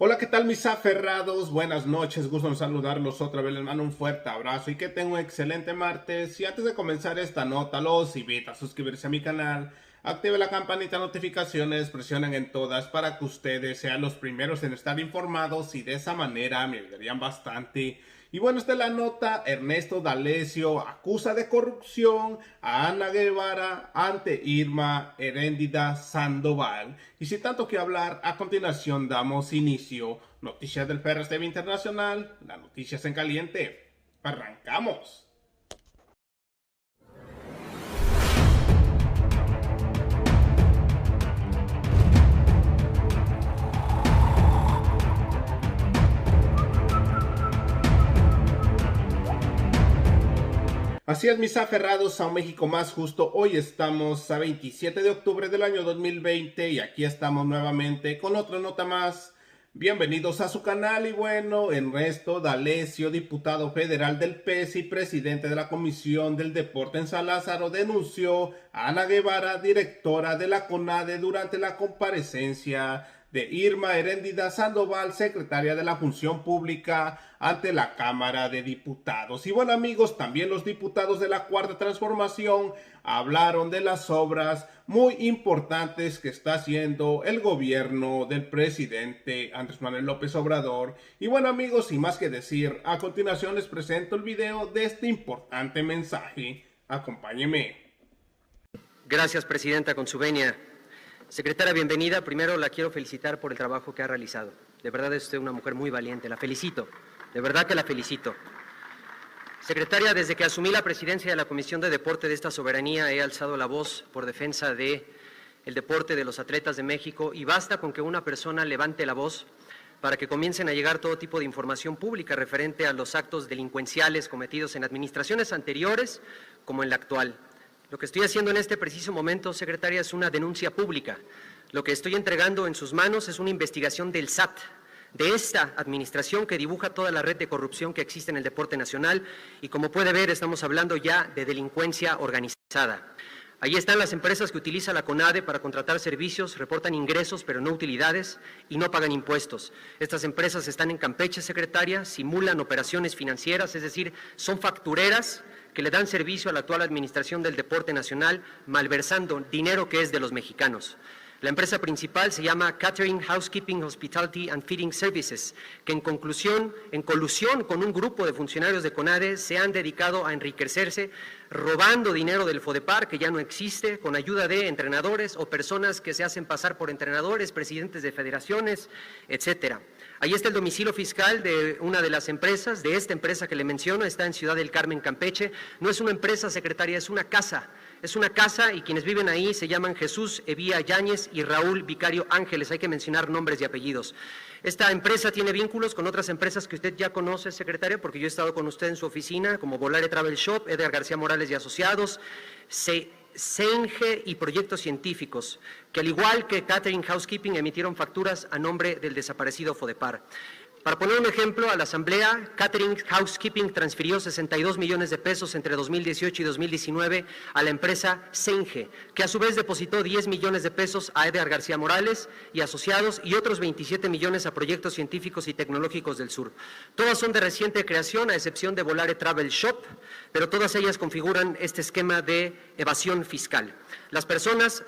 Hola, ¿qué tal mis aferrados? Buenas noches, gusto en saludarlos otra vez, les mando un fuerte abrazo y que tengan un excelente martes. Y antes de comenzar esta nota, los invito a suscribirse a mi canal, active la campanita de notificaciones, presionen en todas para que ustedes sean los primeros en estar informados y de esa manera me ayudarían bastante. Y bueno, esta es la nota. Ernesto D'Alessio acusa de corrupción a Ana Guevara ante Irma Heréndida Sandoval. Y sin tanto que hablar, a continuación damos inicio. Noticias del PRTV Internacional, las noticias en caliente. ¡Arrancamos! Así es, mis aferrados a un México más justo. Hoy estamos a 27 de octubre del año 2020 y aquí estamos nuevamente con otra nota más. Bienvenidos a su canal y bueno, Ernesto D'Alessio, diputado federal del PES y presidente de la Comisión del Deporte en San Lázaro, denunció a Ana Guevara, directora de la CONADE, durante la comparecencia de Irma Heréndida Sandoval, secretaria de la Función Pública, ante la Cámara de Diputados. Y bueno, amigos, también los diputados de la Cuarta Transformación hablaron de las obras muy importantes que está haciendo el gobierno del presidente Andrés Manuel López Obrador. Y bueno, amigos, sin más que decir, a continuación les presento el video de este importante mensaje. Acompáñenme. Gracias, presidenta, con su venia. Secretaria, bienvenida. Primero la quiero felicitar por el trabajo que ha realizado. De verdad es usted una mujer muy valiente, la felicito. De verdad que la felicito. Secretaria, desde que asumí la presidencia de la Comisión de Deporte de esta soberanía, he alzado la voz por defensa del deporte de los atletas de México y basta con que una persona levante la voz para que comiencen a llegar todo tipo de información pública referente a los actos delincuenciales cometidos en administraciones anteriores como en la actual. Lo que estoy haciendo en este preciso momento, secretaria, es una denuncia pública. Lo que estoy entregando en sus manos es una investigación del SAT, de esta administración que dibuja toda la red de corrupción que existe en el deporte nacional y como puede ver estamos hablando ya de delincuencia organizada. Ahí están las empresas que utiliza la CONADE para contratar servicios, reportan ingresos pero no utilidades y no pagan impuestos. Estas empresas están en Campeche, secretaria, simulan operaciones financieras, es decir, son factureras que le dan servicio a la actual administración del deporte nacional, malversando dinero que es de los mexicanos. La empresa principal se llama Catering, Housekeeping, Hospitality and Feeding Services, que en colusión con un grupo de funcionarios de CONADE se han dedicado a enriquecerse robando dinero del FODEPAR, que ya no existe, con ayuda de entrenadores o personas que se hacen pasar por entrenadores, presidentes de federaciones, etcétera. Ahí está el domicilio fiscal de una de las empresas, de esta empresa que le menciono, está en Ciudad del Carmen, Campeche. No es una empresa, secretaria, es una casa. Es una casa y quienes viven ahí se llaman Jesús Evía Yáñez y Raúl Vicario Ángeles. Hay que mencionar nombres y apellidos. Esta empresa tiene vínculos con otras empresas que usted ya conoce, secretaria, porque yo he estado con usted en su oficina, como Volare Travel Shop, Edgar García Morales y Asociados, CENGE y Proyectos Científicos, que al igual que Catering Housekeeping emitieron facturas a nombre del desaparecido FODEPAR. Para poner un ejemplo, a la Asamblea, Catering Housekeeping transfirió 62 millones de pesos entre 2018 y 2019 a la empresa CENGE, que a su vez depositó 10 millones de pesos a Edgar García Morales y Asociados y otros 27 millones a Proyectos Científicos y Tecnológicos del Sur. Todas son de reciente creación, a excepción de Volare Travel Shop, pero todas ellas configuran este esquema de evasión fiscal. Las personas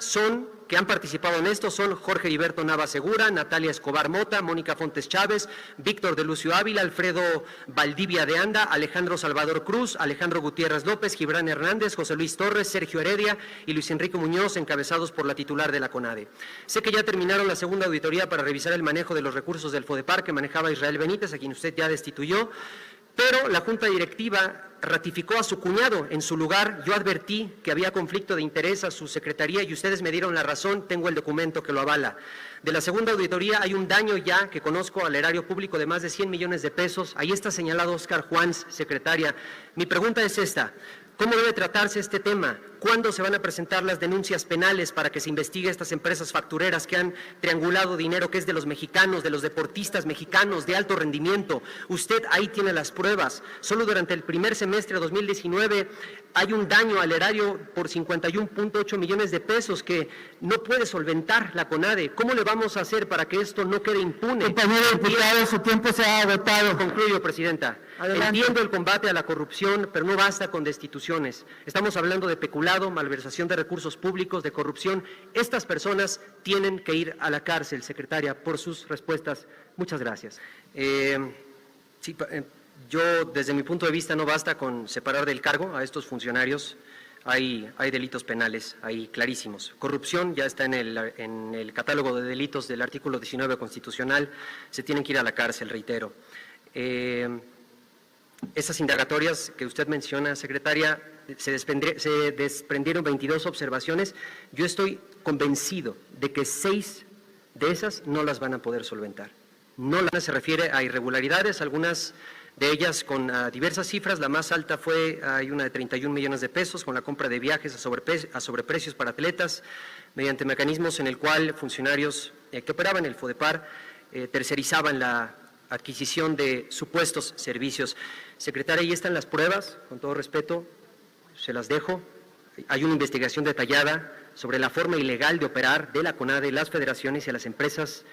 que han participado en esto son Jorge Heriberto Nava Segura, Natalia Escobar Mota, Mónica Fontes Chávez, Víctor de Lucio Ávila, Alfredo Valdivia de Anda, Alejandro Salvador Cruz, Alejandro Gutiérrez López, Gibran Hernández, José Luis Torres, Sergio Heredia y Luis Enrique Muñoz, encabezados por la titular de la CONADE. Sé que ya terminaron la segunda auditoría para revisar el manejo de los recursos del FODEPAR que manejaba Israel Benítez, a quien usted ya destituyó, pero la Junta Directiva ratificó a su cuñado en su lugar. Yo advertí que había conflicto de interés a su secretaría y ustedes me dieron la razón, tengo el documento que lo avala. De la segunda auditoría hay un daño ya que conozco al erario público de más de 100 millones de pesos. Ahí está señalado Óscar Juans, secretaria. Mi pregunta es esta: ¿cómo debe tratarse este tema? ¿Cuándo se van a presentar las denuncias penales para que se investigue a estas empresas factureras que han triangulado dinero que es de los mexicanos, de los deportistas mexicanos de alto rendimiento? Usted ahí tiene las pruebas. Solo durante el primer semestre de 2019 hay un daño al erario por 51.8 millones de pesos que no puede solventar la CONADE. ¿Cómo le vamos a hacer para que esto no quede impune? Compañero diputado, su tiempo se ha agotado. Concluyo, Presidenta. Adelante. Entiendo el combate a la corrupción, pero no basta con destituciones. Estamos hablando de peculado, malversación de recursos públicos, de corrupción. Estas personas tienen que ir a la cárcel, secretaria, por sus respuestas. Muchas gracias. Yo, desde mi punto de vista, no basta con separar del cargo a estos funcionarios. Hay delitos penales, hay clarísimos. Corrupción ya está en el catálogo de delitos del artículo 19 constitucional. Se tienen que ir a la cárcel, reitero. Esas indagatorias que usted menciona, secretaria, se desprendieron 22 observaciones. Yo estoy convencido de que 6 de esas no las van a poder solventar. No se refiere a irregularidades, algunas de ellas con diversas cifras. La más alta hay una de 31 millones de pesos con la compra de viajes a sobreprecios para atletas, mediante mecanismos en el cual funcionarios que operaban el FODEPAR tercerizaban la adquisición de supuestos servicios. Secretaria, ahí están las pruebas, con todo respeto, se las dejo. Hay una investigación detallada sobre la forma ilegal de operar de la CONADE, las federaciones y a las empresas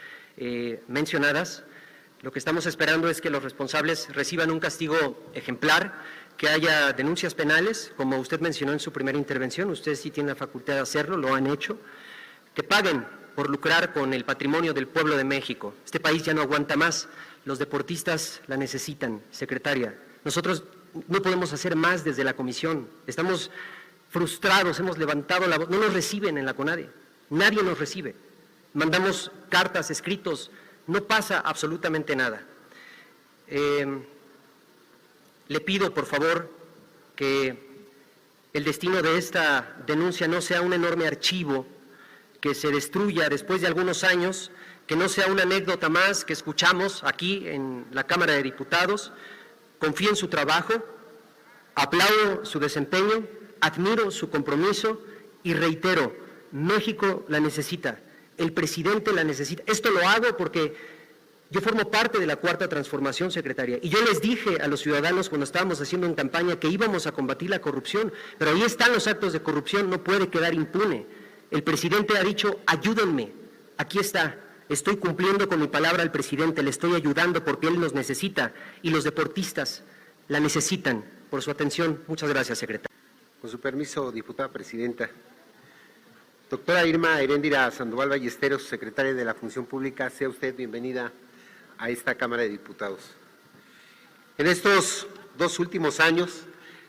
mencionadas. Lo que estamos esperando es que los responsables reciban un castigo ejemplar, que haya denuncias penales, como usted mencionó en su primera intervención. Usted sí tiene la facultad de hacerlo, lo han hecho. Que paguen por lucrar con el patrimonio del pueblo de México. Este país ya no aguanta más. Los deportistas la necesitan, secretaria. Nosotros no podemos hacer más desde la comisión. Estamos frustrados, hemos levantado la voz. No nos reciben en la CONADE, nadie nos recibe. Mandamos cartas, escritos, no pasa absolutamente nada. Le pido, por favor, que el destino de esta denuncia no sea un enorme archivo que se destruya después de algunos años, que no sea una anécdota más que escuchamos aquí en la Cámara de Diputados. Confío en su trabajo, aplaudo su desempeño, admiro su compromiso y reitero, México la necesita, el presidente la necesita. Esto lo hago porque yo formo parte de la Cuarta Transformación, secretaria, y yo les dije a los ciudadanos cuando estábamos haciendo en campaña que íbamos a combatir la corrupción, pero ahí están los actos de corrupción, no puede quedar impune. El presidente ha dicho, ayúdenme, aquí está. Estoy cumpliendo con mi palabra al presidente, le estoy ayudando porque él nos necesita y los deportistas la necesitan. Por su atención, muchas gracias, secretaria. Con su permiso, diputada presidenta. Doctora Irma Heréndira Sandoval Ballesteros, secretaria de la Función Pública, sea usted bienvenida a esta Cámara de Diputados. En estos 2 últimos años,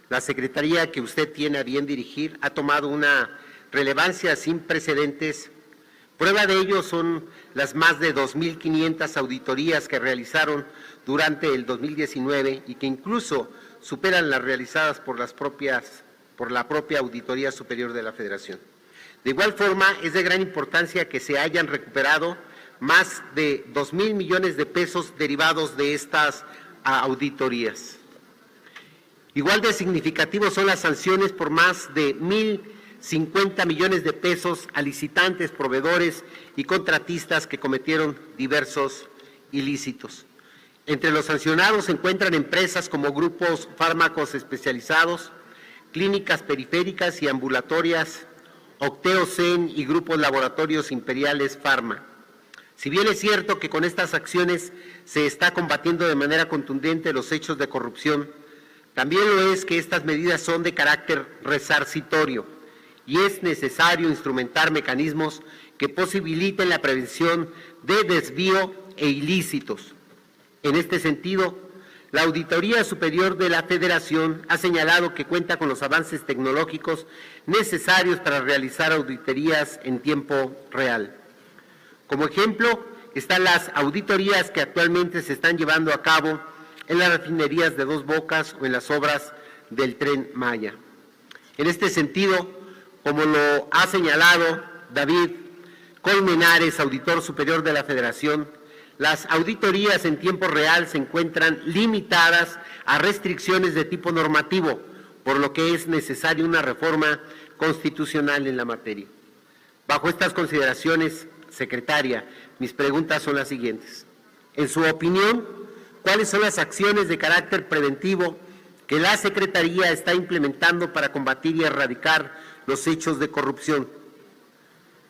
la secretaría que usted tiene a bien dirigir ha tomado una relevancia sin precedentes. Prueba de ello son las más de 2.500 auditorías que realizaron durante el 2019 y que incluso superan las realizadas por la propia Auditoría Superior de la Federación. De igual forma, es de gran importancia que se hayan recuperado más de 2.000 millones de pesos derivados de estas auditorías. Igual de significativos son las sanciones por más de 1.050 millones de pesos a licitantes, proveedores y contratistas que cometieron diversos ilícitos. Entre los sancionados se encuentran empresas como grupos fármacos especializados, clínicas periféricas y ambulatorias, Octeo-Zen y grupos laboratorios imperiales Pharma. Si bien es cierto que con estas acciones se está combatiendo de manera contundente los hechos de corrupción, también lo es que estas medidas son de carácter resarcitorio y es necesario instrumentar mecanismos que posibiliten la prevención de desvío e ilícitos. En este sentido, la Auditoría Superior de la Federación ha señalado que cuenta con los avances tecnológicos necesarios para realizar auditorías en tiempo real. Como ejemplo, están las auditorías que actualmente se están llevando a cabo en las refinerías de Dos Bocas o en las obras del Tren Maya. En este sentido, como lo ha señalado David Colmenares, auditor superior de la Federación, las auditorías en tiempo real se encuentran limitadas a restricciones de tipo normativo, por lo que es necesaria una reforma constitucional en la materia. Bajo estas consideraciones, secretaria, mis preguntas son las siguientes. En su opinión, ¿cuáles son las acciones de carácter preventivo que la Secretaría está implementando para combatir y erradicar los hechos de corrupción.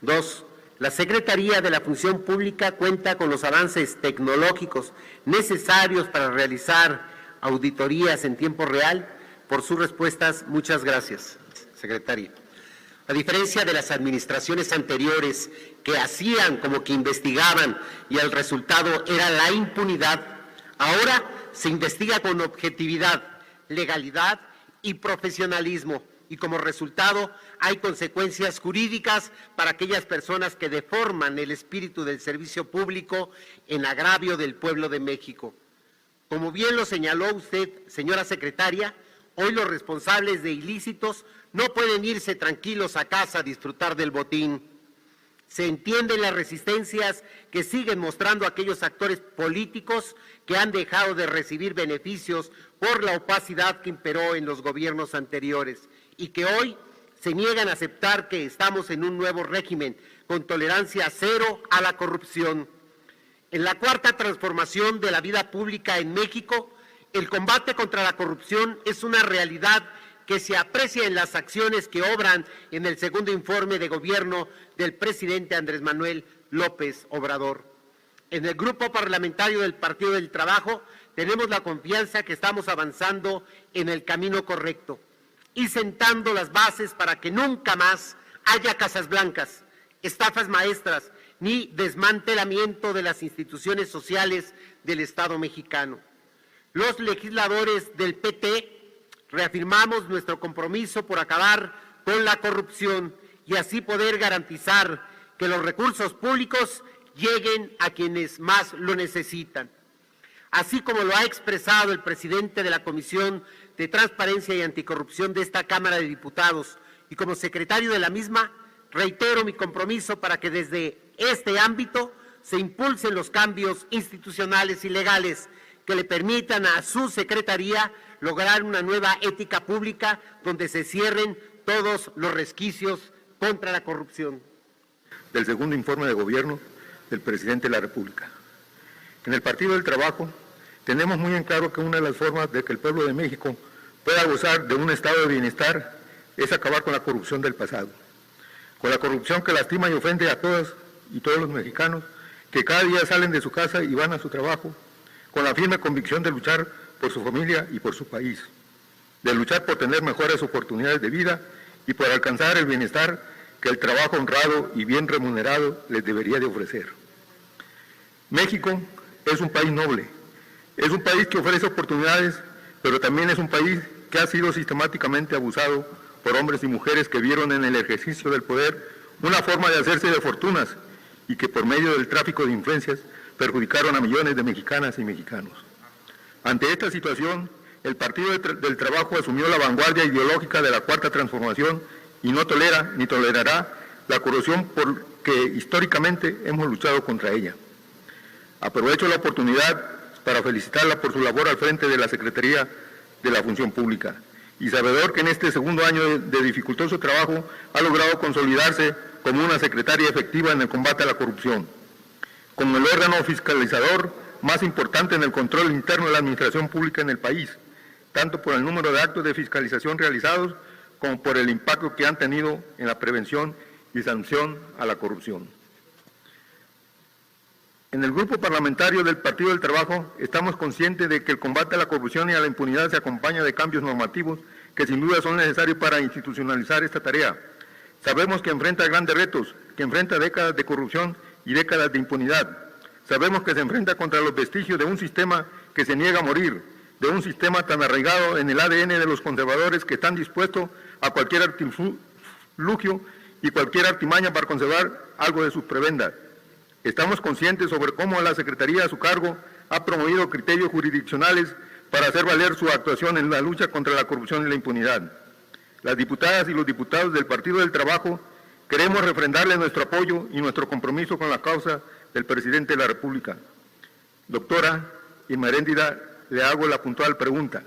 2. La Secretaría de la Función Pública cuenta con los avances tecnológicos necesarios para realizar auditorías en tiempo real. Por sus respuestas, muchas gracias, secretaria. A diferencia de las administraciones anteriores que hacían como que investigaban y el resultado era la impunidad, ahora se investiga con objetividad, legalidad y profesionalismo, y como resultado hay consecuencias jurídicas para aquellas personas que deforman el espíritu del servicio público en agravio del pueblo de México. Como bien lo señaló usted, señora secretaria, hoy los responsables de ilícitos no pueden irse tranquilos a casa a disfrutar del botín. Se entienden las resistencias que siguen mostrando aquellos actores políticos que han dejado de recibir beneficios por la opacidad que imperó en los gobiernos anteriores y que hoy se niegan a aceptar que estamos en un nuevo régimen con tolerancia cero a la corrupción. En la cuarta transformación de la vida pública en México, el combate contra la corrupción es una realidad que se aprecia en las acciones que obran en el segundo informe de gobierno del presidente Andrés Manuel López Obrador. En el grupo parlamentario del Partido del Trabajo tenemos la confianza que estamos avanzando en el camino correcto y sentando las bases para que nunca más haya casas blancas, estafas maestras ni desmantelamiento de las instituciones sociales del Estado mexicano. Los legisladores del PT reafirmamos nuestro compromiso por acabar con la corrupción y así poder garantizar que los recursos públicos lleguen a quienes más lo necesitan. Así como lo ha expresado el presidente de la Comisión de Transparencia y Anticorrupción de esta Cámara de Diputados y como secretario de la misma, reitero mi compromiso para que desde este ámbito se impulsen los cambios institucionales y legales que le permitan a su secretaría lograr una nueva ética pública donde se cierren todos los resquicios contra la corrupción. Del segundo informe de gobierno del presidente de la República. En el Partido del Trabajo tenemos muy en claro que una de las formas de que el pueblo de México pueda gozar de un estado de bienestar es acabar con la corrupción del pasado, con la corrupción que lastima y ofende a todas y todos los mexicanos que cada día salen de su casa y van a su trabajo, con la firme convicción de luchar por su familia y por su país, de luchar por tener mejores oportunidades de vida y por alcanzar el bienestar que el trabajo honrado y bien remunerado les debería de ofrecer. México es un país noble, es un país que ofrece oportunidades, pero también es un país que ha sido sistemáticamente abusado por hombres y mujeres que vieron en el ejercicio del poder una forma de hacerse de fortunas y que por medio del tráfico de influencias perjudicaron a millones de mexicanas y mexicanos. Ante esta situación, el Partido del Trabajo asumió la vanguardia ideológica de la Cuarta Transformación y no tolera ni tolerará la corrupción porque históricamente hemos luchado contra ella. Aprovecho la oportunidad para felicitarla por su labor al frente de la Secretaría de la Función Pública y sabedor que en este segundo año de dificultoso trabajo ha logrado consolidarse como una secretaria efectiva en el combate a la corrupción, como el órgano fiscalizador más importante en el control interno de la administración pública en el país, tanto por el número de actos de fiscalización realizados como por el impacto que han tenido en la prevención y sanción a la corrupción. En el grupo parlamentario del Partido del Trabajo estamos conscientes de que el combate a la corrupción y a la impunidad se acompaña de cambios normativos que sin duda son necesarios para institucionalizar esta tarea. Sabemos que enfrenta grandes retos, que enfrenta décadas de corrupción y décadas de impunidad. Sabemos que se enfrenta contra los vestigios de un sistema que se niega a morir, de un sistema tan arraigado en el ADN de los conservadores que están dispuestos a cualquier artilugio y cualquier artimaña para conservar algo de sus prebendas. Estamos conscientes sobre cómo la Secretaría a su cargo ha promovido criterios jurisdiccionales para hacer valer su actuación en la lucha contra la corrupción y la impunidad. Las diputadas y los diputados del Partido del Trabajo queremos refrendarle nuestro apoyo y nuestro compromiso con la causa del presidente de la República. Doctora Irma Heréndira, le hago la puntual pregunta.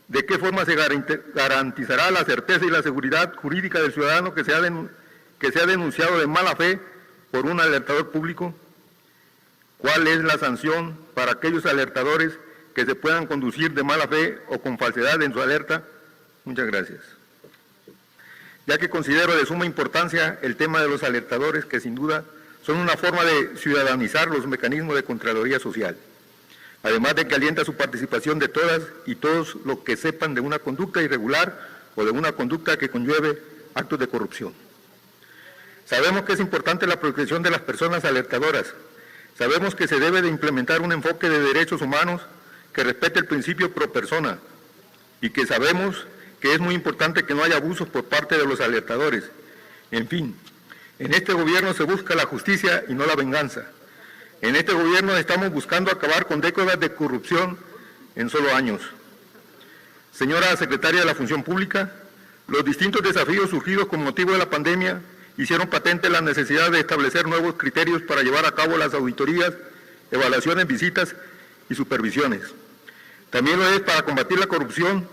¿De qué forma se garantizará la certeza y la seguridad jurídica del ciudadano que se ha denunciado de mala fe por un alertador público? ¿Cuál es la sanción para aquellos alertadores que se puedan conducir de mala fe o con falsedad en su alerta? Muchas gracias. Ya que considero de suma importancia el tema de los alertadores, que sin duda son una forma de ciudadanizar los mecanismos de Contraloría Social, además de que alienta su participación de todas y todos los que sepan de una conducta irregular o de una conducta que conlleve actos de corrupción. Sabemos que es importante la protección de las personas alertadoras. Sabemos que se debe de implementar un enfoque de derechos humanos que respete el principio pro persona, y que sabemos que es muy importante que no haya abusos por parte de los alertadores. En fin, en este gobierno se busca la justicia y no la venganza. En este gobierno estamos buscando acabar con décadas de corrupción en solo años. Señora Secretaria de la Función Pública, los distintos desafíos surgidos con motivo de la pandemia hicieron patente la necesidad de establecer nuevos criterios para llevar a cabo las auditorías, evaluaciones, visitas y supervisiones. También lo es para combatir la corrupción.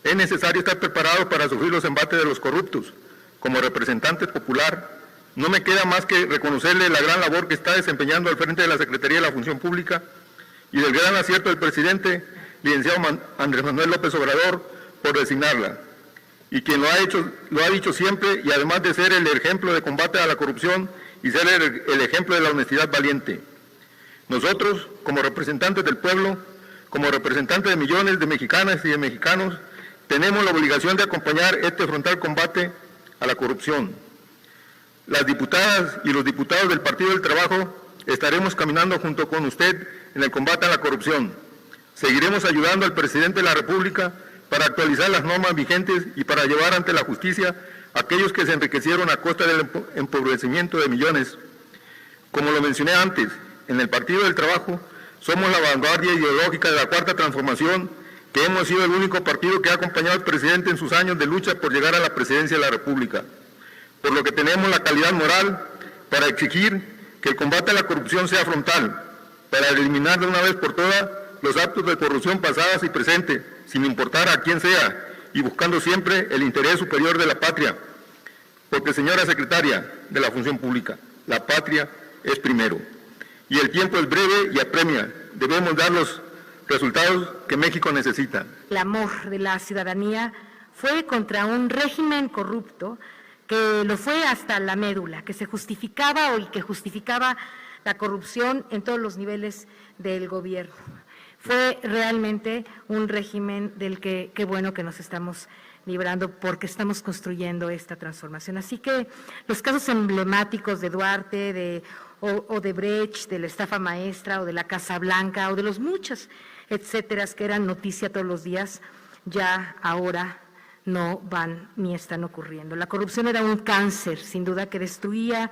Es necesario estar preparados para sufrir los embates de los corruptos. Como representante popular, no me queda más que reconocerle la gran labor que está desempeñando al frente de la Secretaría de la Función Pública y del gran acierto del presidente, licenciado Andrés Manuel López Obrador, por designarla. Y quien lo ha dicho siempre, y además de ser el ejemplo de combate a la corrupción y ser el ejemplo de la honestidad valiente. Nosotros, como representantes del pueblo, como representantes de millones de mexicanas y de mexicanos, tenemos la obligación de acompañar este frontal combate a la corrupción. Las diputadas y los diputados del Partido del Trabajo estaremos caminando junto con usted en el combate a la corrupción. Seguiremos ayudando al presidente de la República para actualizar las normas vigentes y para llevar ante la justicia a aquellos que se enriquecieron a costa del empobrecimiento de millones. Como lo mencioné antes, en el Partido del Trabajo somos la vanguardia ideológica de la Cuarta Transformación, que hemos sido el único partido que ha acompañado al presidente en sus años de lucha por llegar a la presidencia de la República, por lo que tenemos la calidad moral para exigir que el combate a la corrupción sea frontal, para eliminar de una vez por todas los actos de corrupción pasadas y presentes, sin importar a quién sea, y buscando siempre el interés superior de la patria. Porque, señora Secretaria de la Función Pública, la patria es primero. Y el tiempo es breve y apremia. Debemos dar los resultados que México necesita. El amor de la ciudadanía fue contra un régimen corrupto que lo fue hasta la médula, que se justificaba y que justificaba la corrupción en todos los niveles del gobierno. Fue realmente un régimen del que qué bueno que nos estamos librando, porque estamos construyendo esta transformación. Así que los casos emblemáticos de Duarte, de Odebrecht, de la estafa maestra o de la Casa Blanca o de los muchos, etcétera, que eran noticia todos los días, ya ahora no van ni están ocurriendo. La corrupción era un cáncer, sin duda, que destruía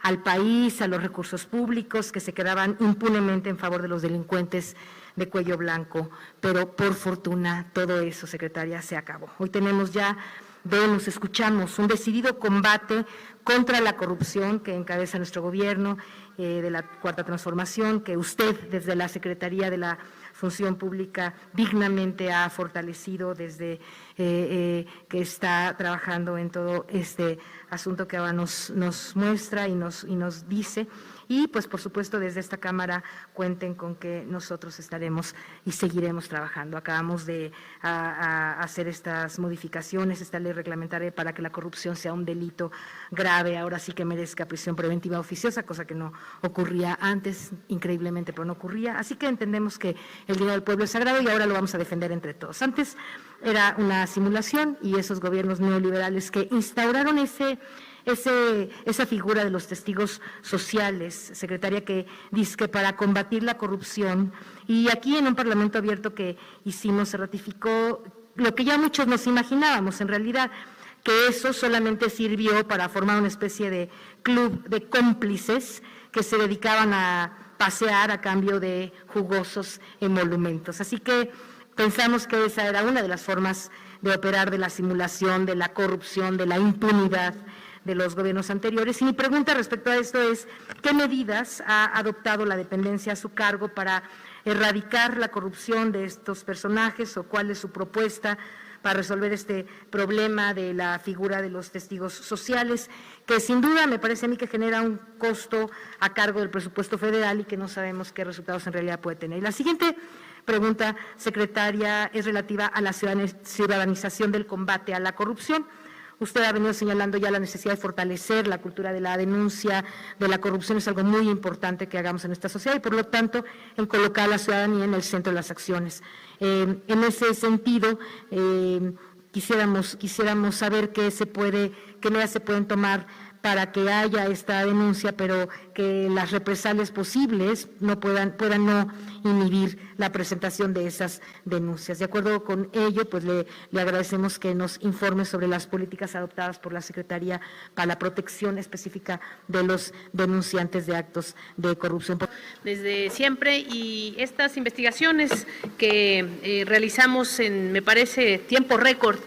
al país, a los recursos públicos, que se quedaban impunemente en favor de los delincuentes de cuello blanco, pero por fortuna todo eso, secretaria, se acabó. Hoy tenemos ya, vemos, escuchamos un decidido combate contra la corrupción que encabeza nuestro gobierno de la Cuarta Transformación, que usted desde la Secretaría de la Función Pública dignamente ha fortalecido desde que está trabajando en todo este asunto que ahora nos muestra y nos dice. Y pues por supuesto desde esta Cámara cuenten con que nosotros estaremos y seguiremos trabajando. Acabamos de hacer estas modificaciones, esta ley reglamentaria para que la corrupción sea un delito grave, ahora sí que merezca prisión preventiva oficiosa, cosa que no ocurría antes, increíblemente, pero no ocurría. Así que entendemos que el dinero del pueblo es sagrado y ahora lo vamos a defender entre todos. Antes era una simulación y esos gobiernos neoliberales que instauraron esa figura de los testigos sociales, secretaria, que dice que para combatir la corrupción, y aquí en un Parlamento abierto que hicimos se ratificó lo que ya muchos nos imaginábamos, en realidad, que eso solamente sirvió para formar una especie de club de cómplices que se dedicaban a pasear a cambio de jugosos emolumentos. Así que pensamos que esa era una de las formas de operar de la simulación, de la corrupción, de la impunidad de los gobiernos anteriores. Y mi pregunta respecto a esto es, ¿qué medidas ha adoptado la dependencia a su cargo para erradicar la corrupción de estos personajes o cuál es su propuesta para resolver este problema de la figura de los testigos sociales, que sin duda me parece a mí que genera un costo a cargo del presupuesto federal y que no sabemos qué resultados en realidad puede tener. Y la siguiente pregunta, secretaria, es relativa a la ciudadanización del combate a la corrupción. Usted ha venido señalando ya la necesidad de fortalecer la cultura de la denuncia de la corrupción, es algo muy importante que hagamos en esta sociedad y, por lo tanto, en colocar a la ciudadanía en el centro de las acciones. En ese sentido, quisiéramos saber qué medidas se pueden tomar para que haya esta denuncia, pero que las represalias posibles no puedan no inhibir la presentación de esas denuncias. De acuerdo con ello, pues le agradecemos que nos informe sobre las políticas adoptadas por la Secretaría para la protección específica de los denunciantes de actos de corrupción. Desde siempre, y estas investigaciones que realizamos en, me parece, tiempo récord,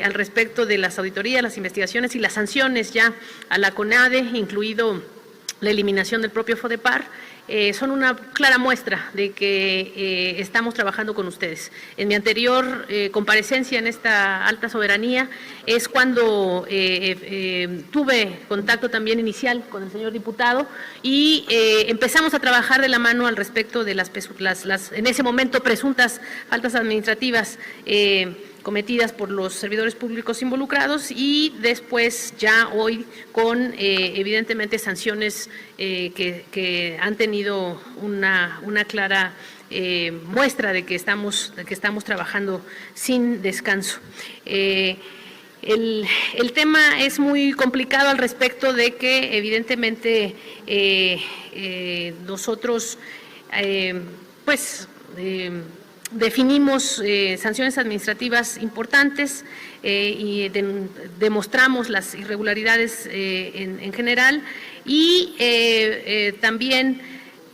al respecto de las auditorías, las investigaciones y las sanciones ya a la CONADE, incluido la eliminación del propio FODEPAR, son una clara muestra de que estamos trabajando con ustedes. En mi anterior comparecencia en esta alta soberanía es cuando tuve contacto también inicial con el señor diputado y empezamos a trabajar de la mano al respecto de las en ese momento presuntas faltas administrativas cometidas por los servidores públicos involucrados, y después ya hoy con evidentemente sanciones que han tenido una clara muestra de que estamos trabajando sin descanso. El tema es muy complicado al respecto de que evidentemente nosotros definimos sanciones administrativas importantes y demostramos las irregularidades en general, y también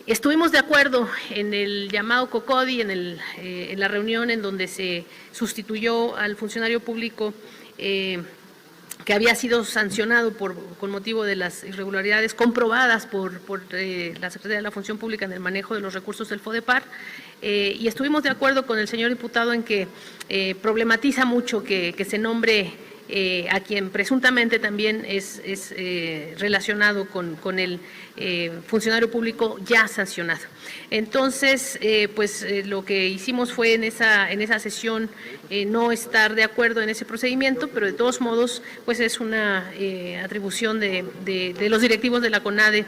estuvimos de acuerdo en el llamado COCODI, en la reunión en donde se sustituyó al funcionario público que había sido sancionado con motivo de las irregularidades comprobadas por la Secretaría de la Función Pública en el manejo de los recursos del FODEPAR, y estuvimos de acuerdo con el señor diputado en que problematiza mucho que se nombre a quien presuntamente también es relacionado con el funcionario público ya sancionado. Entonces, lo que hicimos fue en esa sesión no estar de acuerdo en ese procedimiento, pero de todos modos, pues es una atribución de los directivos de la CONADE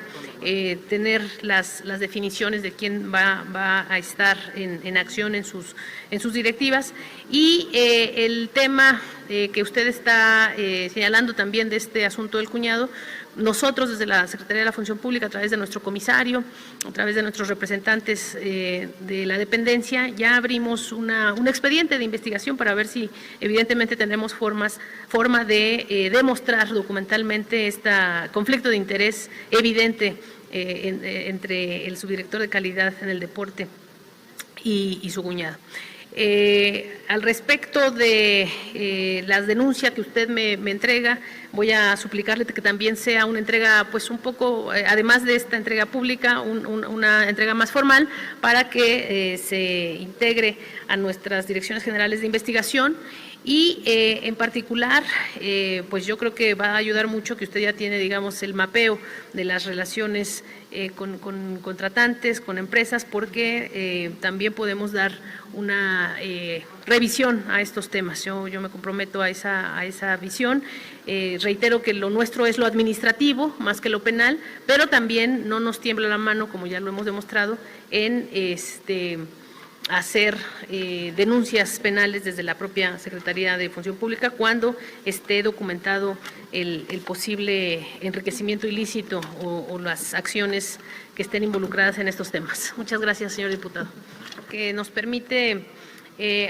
tener las definiciones de quién va a estar en acción en sus directivas. Y el tema que usted está señalando también de este asunto del cuñado, nosotros desde la Secretaría de la Función Pública, a través de nuestro comisario, a través de nuestros representantes de la dependencia, ya abrimos un expediente de investigación para ver si evidentemente tendremos forma de demostrar documentalmente este conflicto de interés evidente entre el subdirector de calidad en el deporte y su cuñado. Al respecto de las denuncias que usted me entrega, voy a suplicarle que también sea una entrega, pues un poco, además de esta entrega pública, una entrega más formal, para que se integre a nuestras direcciones generales de investigación. Y en particular, pues yo creo que va a ayudar mucho que usted ya tiene, digamos, el mapeo de las relaciones con contratantes, con empresas, porque también podemos dar una revisión a estos temas. Yo me comprometo a esa visión. Reitero que lo nuestro es lo administrativo más que lo penal, pero también no nos tiembla la mano, como ya lo hemos demostrado, en hacer denuncias penales desde la propia Secretaría de Función Pública cuando esté documentado el posible enriquecimiento ilícito o las acciones que estén involucradas en estos temas. Muchas gracias, señor diputado. Que nos permite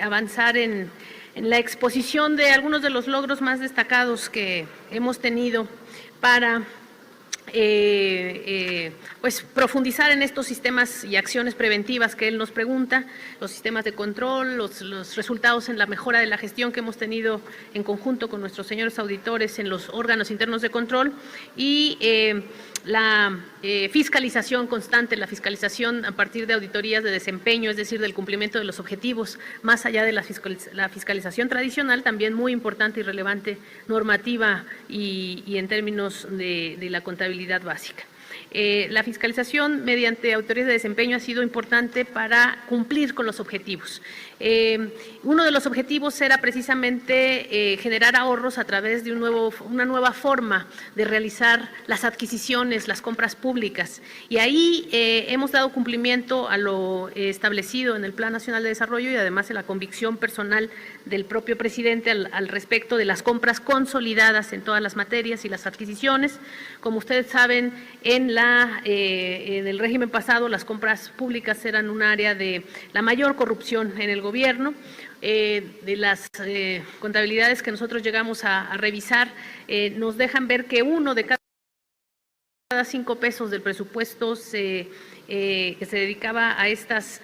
avanzar en la exposición de algunos de los logros más destacados que hemos tenido para pues profundizar en estos sistemas y acciones preventivas que él nos pregunta, los sistemas de control, los resultados en la mejora de la gestión que hemos tenido en conjunto con nuestros señores auditores en los órganos internos de control, y la fiscalización constante, la fiscalización a partir de auditorías de desempeño, es decir, del cumplimiento de los objetivos, más allá de la fiscalización tradicional, también muy importante y relevante normativa y en términos de la contabilidad básica. La fiscalización mediante auditorías de desempeño ha sido importante para cumplir con los objetivos. Uno de los objetivos era precisamente generar ahorros a través de una nueva forma de realizar las adquisiciones, las compras públicas. Y ahí hemos dado cumplimiento a lo establecido en el Plan Nacional de Desarrollo y además en la convicción personal del propio presidente al respecto de las compras consolidadas en todas las materias y las adquisiciones. Como ustedes saben, en el régimen pasado las compras públicas eran un área de la mayor corrupción en el gobierno. De las contabilidades que nosotros llegamos a revisar, nos dejan ver que 1 de cada 5 pesos del presupuesto que se dedicaba a estas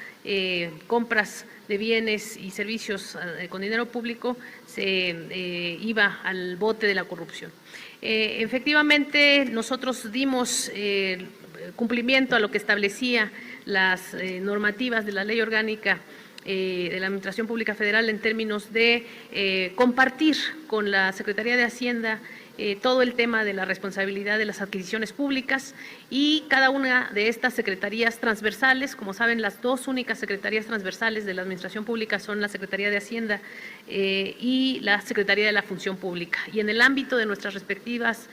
compras de bienes y servicios con dinero público se iba al bote de la corrupción. Efectivamente, nosotros dimos cumplimiento a lo que establecía las normativas de la Ley Orgánica de la Administración Pública Federal en términos de compartir con la Secretaría de Hacienda todo el tema de la responsabilidad de las adquisiciones públicas y cada una de estas secretarías transversales. Como saben, las 2 únicas secretarías transversales de la Administración Pública son la Secretaría de Hacienda y la Secretaría de la Función Pública. Y en el ámbito de nuestras respectivas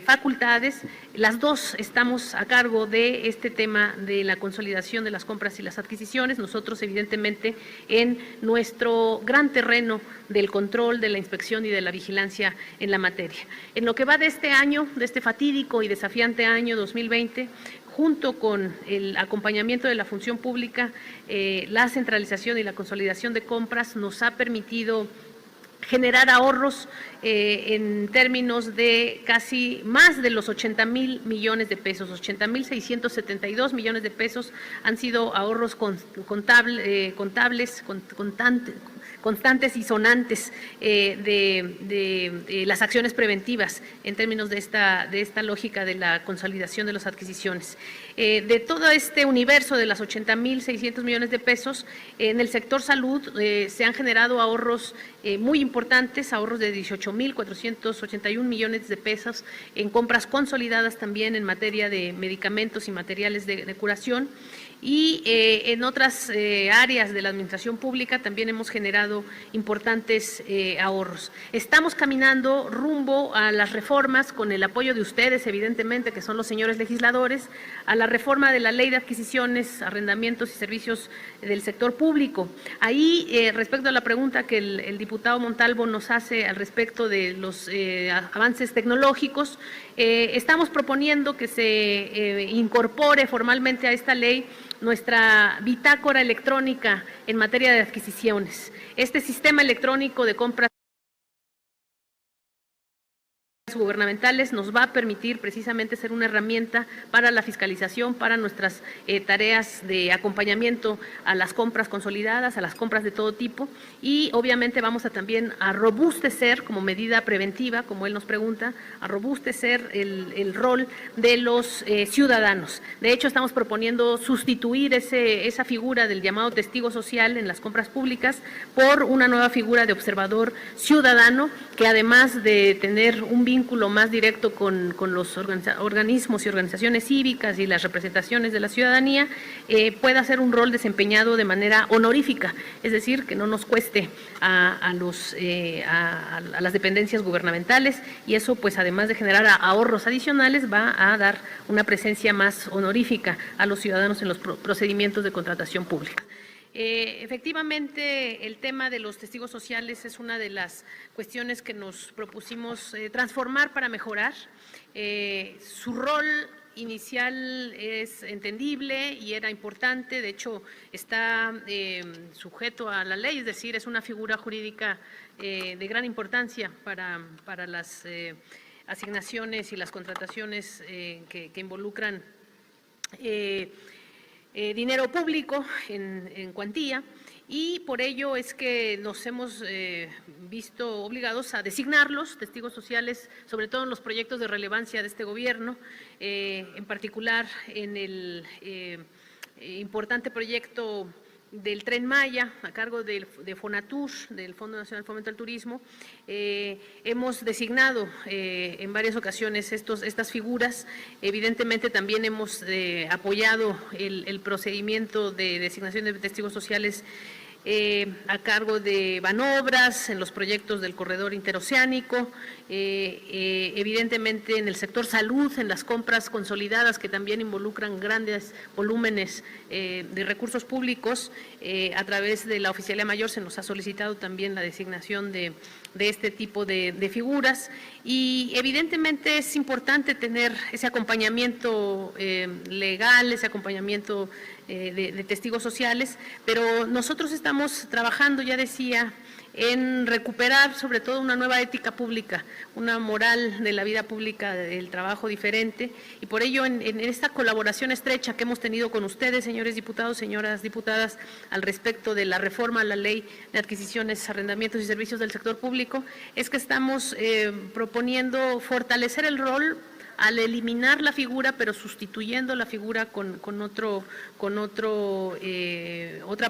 facultades, las 2 estamos a cargo de este tema de la consolidación de las compras y las adquisiciones. Nosotros, evidentemente, en nuestro gran terreno del control, de la inspección y de la vigilancia en la materia. En lo que va de este año, de este fatídico y desafiante año 2020, junto con el acompañamiento de la función pública, la centralización y la consolidación de compras nos ha permitido generar ahorros en términos de casi más de los 80,000 millones de pesos, 80,672 millones de pesos han sido ahorros constantes y sonantes de las acciones preventivas en términos de esta lógica de la consolidación de las adquisiciones. De todo este universo de las 80,600 millones de pesos, en el sector salud se han generado ahorros muy importantes, ahorros de 18,481 millones de pesos en compras consolidadas también en materia de medicamentos y materiales de curación. Y en otras áreas de la administración pública también hemos generado importantes ahorros. Estamos caminando rumbo a las reformas con el apoyo de ustedes, evidentemente, que son los señores legisladores, a la reforma de la Ley de Adquisiciones, Arrendamientos y Servicios del Sector Público. Ahí, respecto a la pregunta que el diputado Montalvo nos hace al respecto de los avances tecnológicos, estamos proponiendo que se incorpore formalmente a esta ley nuestra bitácora electrónica en materia de adquisiciones. Este sistema electrónico de compras gubernamentales nos va a permitir precisamente ser una herramienta para la fiscalización, para nuestras tareas de acompañamiento a las compras consolidadas, a las compras de todo tipo, y obviamente vamos a también a robustecer como medida preventiva, como él nos pregunta, a robustecer el rol de los ciudadanos. De hecho, estamos proponiendo sustituir esa figura del llamado testigo social en las compras públicas por una nueva figura de observador ciudadano que, además de tener un vínculo más directo con los organismos y organizaciones cívicas y las representaciones de la ciudadanía, pueda hacer un rol desempeñado de manera honorífica, es decir, que no nos cueste a las dependencias gubernamentales, y eso, pues, además de generar ahorros adicionales, va a dar una presencia más honorífica a los ciudadanos en los procedimientos de contratación pública. Efectivamente, el tema de los testigos sociales es una de las cuestiones que nos propusimos transformar para mejorar. Su rol inicial es entendible y era importante, de hecho está sujeto a la ley, es decir, es una figura jurídica de gran importancia para las asignaciones y las contrataciones que involucran dinero público en cuantía, y por ello es que nos hemos visto obligados a designarlos testigos sociales, sobre todo en los proyectos de relevancia de este gobierno, en particular en el importante proyecto del Tren Maya, a cargo de Fonatur, del Fondo Nacional de Fomento al Turismo. Hemos designado en varias ocasiones estas figuras. Evidentemente también hemos apoyado el procedimiento de designación de testigos sociales a cargo de Banobras, en los proyectos del corredor interoceánico, evidentemente en el sector salud, en las compras consolidadas que también involucran grandes volúmenes de recursos públicos. A través de la Oficialía Mayor se nos ha solicitado también la designación de este tipo de figuras, y evidentemente es importante tener ese acompañamiento legal, ese acompañamiento de testigos sociales, pero nosotros estamos trabajando, ya decía, en recuperar sobre todo una nueva ética pública, una moral de la vida pública, del trabajo diferente, y por ello en esta colaboración estrecha que hemos tenido con ustedes, señores diputados, señoras diputadas, al respecto de la reforma a la Ley de Adquisiciones, Arrendamientos y Servicios del Sector Público, es que estamos proponiendo fortalecer el rol al eliminar la figura, pero sustituyendo la figura con otra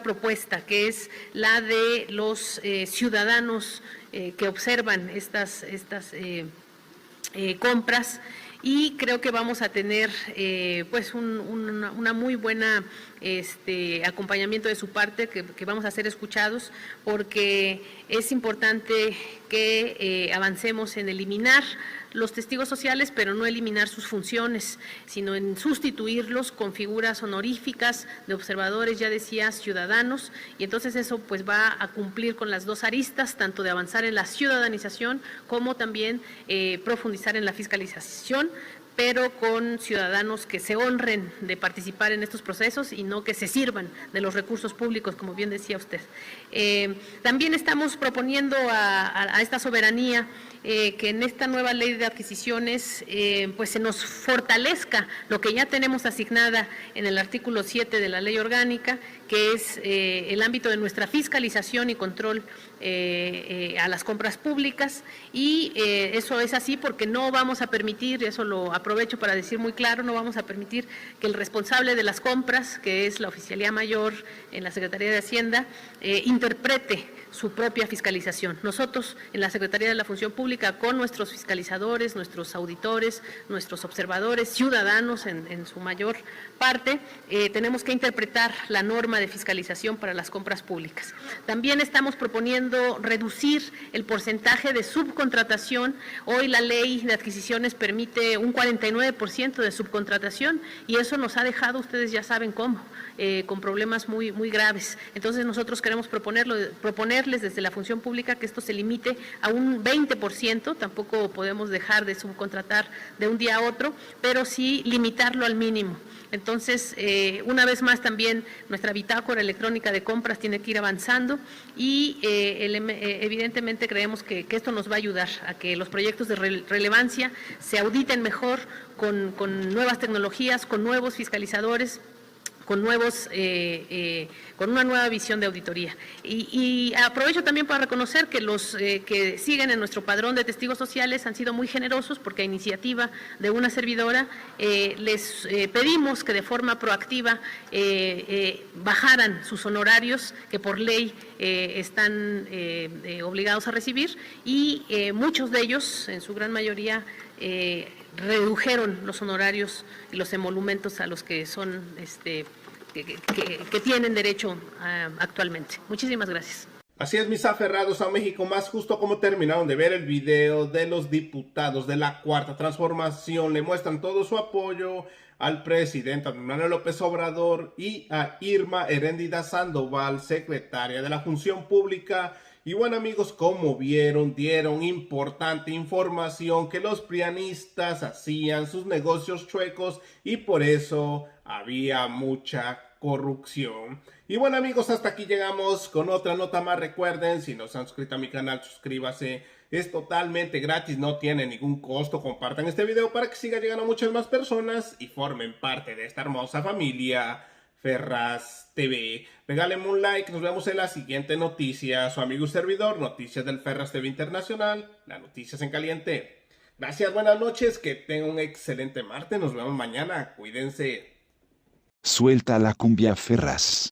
propuesta, que es la de los ciudadanos que observan estas compras, y creo que vamos a tener pues una muy buena acompañamiento de su parte, que vamos a ser escuchados, porque es importante que avancemos en eliminar los testigos sociales, pero no eliminar sus funciones, sino en sustituirlos con figuras honoríficas de observadores, ya decía, ciudadanos, y entonces eso pues va a cumplir con las dos aristas, tanto de avanzar en la ciudadanización como también profundizar en la fiscalización, pero con ciudadanos que se honren de participar en estos procesos y no que se sirvan de los recursos públicos, como bien decía usted. También estamos proponiendo a esta soberanía que en esta nueva ley de adquisiciones pues se nos fortalezca lo que ya tenemos asignada en el artículo 7 de la ley orgánica, que es el ámbito de nuestra fiscalización y control a las compras públicas, y eso es así porque no vamos a permitir, eso lo aprovecho para decir muy claro, no vamos a permitir que el responsable de las compras, que es la Oficialía Mayor en la Secretaría de Hacienda, interprete su propia fiscalización. Nosotros en la Secretaría de la Función Pública, con nuestros fiscalizadores, nuestros auditores, nuestros observadores, ciudadanos en su mayor parte, tenemos que interpretar la norma de fiscalización para las compras públicas. También estamos proponiendo reducir el porcentaje de subcontratación. Hoy la ley de adquisiciones permite un 49% de subcontratación, y eso nos ha dejado, ustedes ya saben cómo, con problemas muy graves. Entonces nosotros queremos proponerles desde la función pública que esto se limite a un 20%, tampoco podemos dejar de subcontratar de un día a otro, pero sí limitarlo al mínimo. Entonces, una vez más también nuestra bitácora electrónica de compras tiene que ir avanzando, y evidentemente creemos que esto nos va a ayudar a que los proyectos de relevancia se auditen mejor con nuevas tecnologías, con nuevos fiscalizadores, con una nueva visión de auditoría. Y aprovecho también para reconocer que los que siguen en nuestro padrón de testigos sociales han sido muy generosos, porque a iniciativa de una servidora les pedimos que de forma proactiva bajaran sus honorarios que por ley están obligados a recibir, y muchos de ellos, en su gran mayoría, redujeron los honorarios y los emolumentos a los que son que tienen derecho actualmente. Muchísimas gracias. Así es, mis aferrados a México más justo. Como terminaron de ver el video de los diputados de la Cuarta Transformación, le muestran todo su apoyo al presidente Andrés Manuel López Obrador y a Irma Heréndira Sandoval, secretaria de la Función Pública. Y bueno, amigos, como vieron, dieron importante información que los prianistas hacían sus negocios chuecos y por eso había mucha corrupción. Y bueno, amigos, hasta aquí llegamos con otra nota más. Recuerden, si no se han suscrito a mi canal, suscríbase. Es totalmente gratis, no tiene ningún costo. Compartan este video para que siga llegando a muchas más personas y formen parte de esta hermosa familia Ferraz TV. Regáleme un like, nos vemos en la siguiente noticia. Su amigo y servidor, Noticias del Ferraz TV Internacional, las noticias en caliente. Gracias, buenas noches, que tengan un excelente martes, nos vemos mañana, cuídense. Suelta la cumbia Ferraz.